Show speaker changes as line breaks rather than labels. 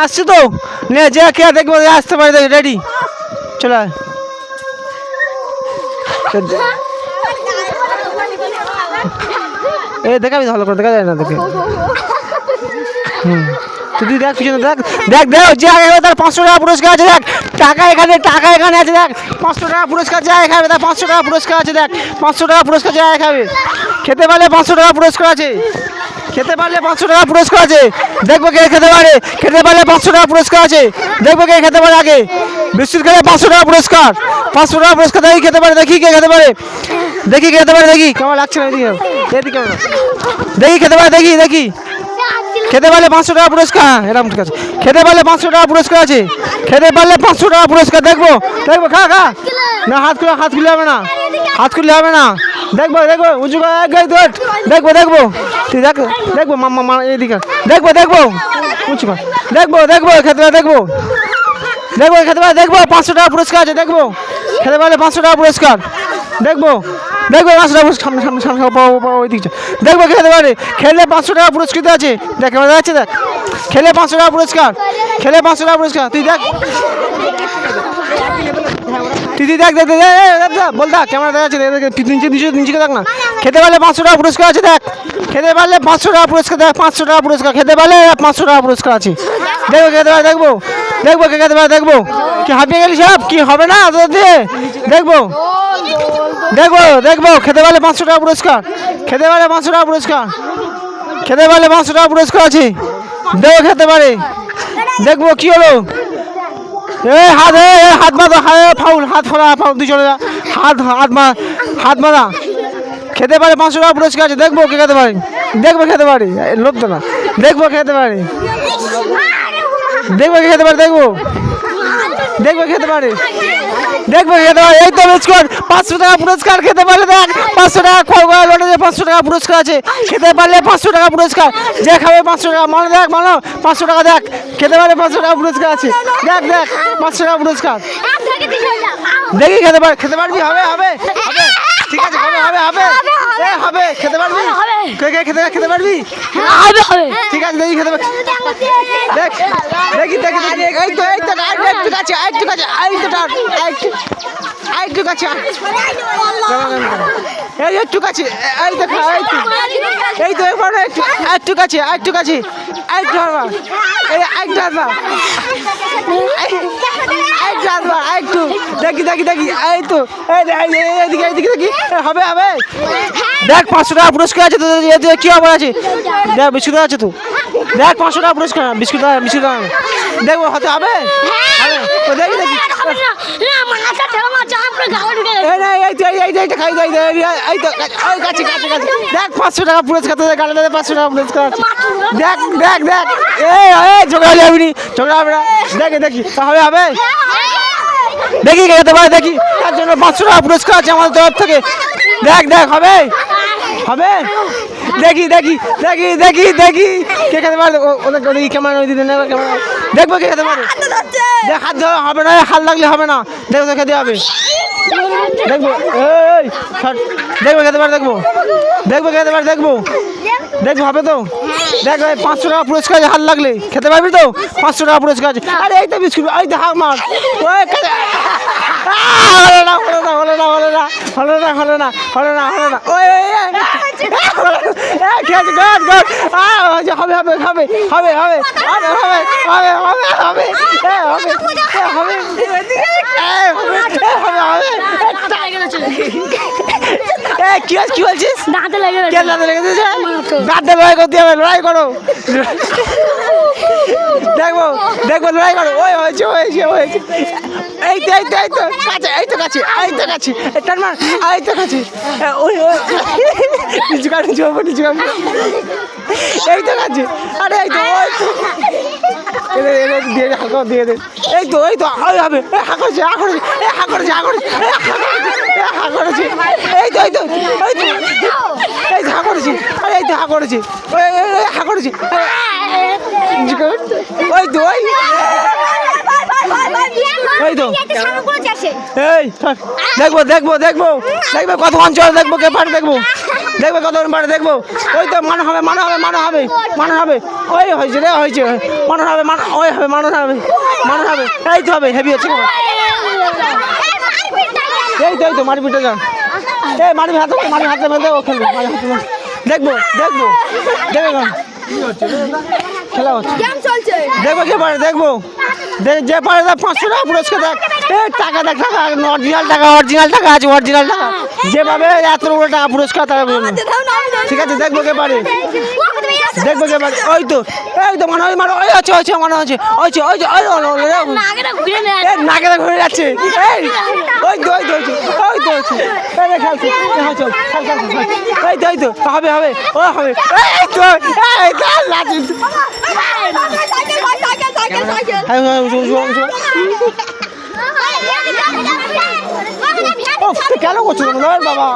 আসছি তো নে যে কে দেখবো আসতে পারে দেখ রেডি চলে আয়। এ দেখাবি ভালো করে দেখা যায় না দেখে তুই দেখ পিছনে দেখ দেখ দেখ যে আগে তার 500 টাকা পুরস্কার আছে দেখ টাকা এখানে আছে দেখ 500 টাকা পুরস্কার যায় খাবে দেখ 500 টাকা পুরস্কার আছে দেখ 500 টাকা পুরস্কার যায় খাবে খেতে পারলে 500 টাকা পুরস্কার আছে খেতে পারলে 500 টাকা পুরস্কার আছে দেখবো কে খেতে পারে খেতে পারলে 500 টাকা পুরস্কার আছে দেখবো কে খেতে পারে আগে বিস্কুট খেলে 500 টাকা পুরস্কার 500 টাকা পুরস্কার দেখি খেতে পারে দেখি কে খেতে পারে দেখি খেতে পারে দেখি কেমন লাগছে না এদিকে এদিকে দেখি খেতে পারে দেখি দেখি খেতে পারলে 500 টাকা পুরস্কার এরকম ঠিক আছে খেতে পারলে 500 টাকা পুরস্কার আছে খেতে পারলে 500 টাকা পুরস্কার দেখবো দেখবো খা খা না হাত খুলে হবে না হাত খুললে হবে না দেখবো দেখবো উঁচু দেখবো দেখবো তুই দেখ দেখবো মামা এদিকে দেখবো দেখবো উঁচু দেখবো দেখবো খেতে পারে দেখবো দেখবো খেতে পারে দেখবো 500 টাকা পুরস্কার আছে দেখবো খেতে পারলে 500 টাকা পুরস্কার দেখবো দেখবো 500 টাকা সামনে সামনে সামনে ওই দিকটা দেখবো খেতে পারে খেলে 500 টাকা পুরস্কৃত আছে দেখ কেমন যাচ্ছে দেখ খেলে 500 টাকা পুরস্কার খেলে 500 টাকা পুরস্কার তুই দেখ তুই দেখ দেখ বল দেখ কেমন দেখা যাচ্ছে নিচে দেখ না খেতে পারলে 500 টাকা পুরস্কার আছে দেখ খেতে পারলে 500 টাকা পুরস্কার দেখ 500 টাকা পুরস্কার খেতে পারলে 500 টাকা পুরস্কার আছে দেখবো খেতে পারে দেখবো দেখবো কে খেতে পারে দেখবো কি হাঁপিয়ে গেলি সব কি হবে না তোদের দিয়ে দেখবো দেখবো দেখবো খেতে পারলে 500 টাকা পুরস্কার খেতে পারলে 500 টাকা পুরস্কার খেতে পারলে 500 টাকা পুরস্কার আছে দেখো খেতে পারে দেখবো কি হলো হাত মারো ফাউল হাত ফোড়া ফাউল তুই চলে যা হাত মারা খেতে পারে 500 টাকা পুরস্কার আছে দেখবো কে খেতে পারে দেখবো খেতে পারে লোক তো না দেখবো খেতে পারে দেখবো কে খেতে পারে দেখবো দেখবো খেতে পারে দেখবো খেতে পারে এই তো বিস্কুট 500 টাকা পুরস্কার খেতে পারলে দেখ 500 টাকা খোয়া লোটে 500 টাকা পুরস্কার আছে খেতে পারলে 500 টাকা পুরস্কার যে খাবে 500 টাকা মনে দেখ মানো 500 টাকা দেখ খেতে পারলে 500 টাকা পুরস্কার আছে দেখ দেখ 500 টাকা পুরস্কার দেখি খেতে পারবি হবে হবে হবে ঠিক আছে হবে হবে হবে হবে খেতে পারবি কে কে খেতে পারবি হবে হবে ঠিক আছে দেখি খেতে পারবি দেখ দেখি দেখি এই তো একটু কাছে একটু কাছে একটু কাছে এই একটু কাছে এই দেখো এই তো একটু কাছে একটু কাছে একটু এই একটু একটু দেখি দেখি দেখি এই তো এইদিকে এইদিকে দেখি হবে হবে দেখ 500 টাকা পুরস্কার আছে তো কি হবে আছে দেখ বিস্কুট আছে তো দেখ 500 টাকা পুরস্কার বিস্কুট দেখবো হতে হবে দেখি দেখি দেখ 500 টাকা পুরস্কার তোদের গালে 500 টাকা পুরস্কার দেখ দেখ দেখ ঝগড়া হবে নি ঝগড়া হবে না দেখি দেখি হবে হবে দেখি খেতে পারে দেখি তার জন্য 500 টাকা পুরস্কার আছে আমাদের তরফ থেকে দেখ দেখ হবে হবে দেখি দেখি দেখি দেখি দেখি কে খেতে পারে ওদের দেখি কেমন ওই দিতে নেবে কেমন দেখবো কে খেতে পারে দেখ হাত ধরা হবে না হাত লাগলে হবে না দেখবো খেতে হবে দেখবো এই দেখবো খেতে পারে দেখবো দেখবো খেতে পারে দেখবো দেখবো হবে তো দেখ 500 টাকা পুরস্কার হাত লাগলে খেতে পারবি তো 500 টাকা পুরস্কার আছে আরে এই তো বিস্কুট এই তো হাত মার হলো না হলো না হলো না হলো না হলো না হলো না হলো না হলো না ওই খেয়েছে গড গড হবে হবে হবে হবে হবে হবে হবে হবে হবে হবে হবে কি বলছিস দাঁতে লেগে গেছে দাঁতে লড়াই করতে হবে লড়াই করো দেখবো দেখবো লড়াই করো ওই হয়েছে হয়েছে হয়েছে এই তো এই তো এই তো কাছে এই তো কাছে এই তো কাছে টান মার এই তো কাছে ওই ওই নিচু কাট নিচু এই তো কাছে আরে এই তো ওই দিয়ে হাঁকা দিয়ে দে এই তো ওই হবে হাঁকড়েছে হাঁকড়েছে হাঁকড়েছে হাঁকড়েছে হাঁকড়েছে এই তো এই তো এই তো এই তো হাঁকড়েছে আরে এই তো হাঁকড়েছে ওই হাঁকড়েছে ওই তো ওই এই তো এই দেখবো দেখবো দেখবো দেখবো কত অঞ্চল দেখবো কে পারে দেখবো দেখবে কতক্ষণ পারে দেখবো। ওই তো মানো হবে মানো হবে মানো হবে মানো হবে। ওই হয়েছে রে হয়েছে মানো হবে মানো ওই হবে মানো হবে মানো হবে। এই তো হবে হেভি হচ্ছে এই তো মারপিটে যান এই মারবি হাতে মেলে ও খেলবে মারি হাতে দেখবো দেখবো দেখবো খেলা হচ্ছে দেখবো কে পারে দেখবো যে পারে 500 টাকা পুরস্কার দেখ এই টাকা দেখ টাকা অরিজিনাল টাকা আছে অরিজিনাল টাকা যেভাবে এত বড় টাকা পুরস্কার তারা ঠিক আছে দেখবো কে পারে দেখবো কে পারে ওই তো মানে ওই মানে ওই আছে মানে আছে ওই নাকে ঘুরে যাচ্ছে ওই তো এই তো হবে ও হবে কেন করছো বাবা?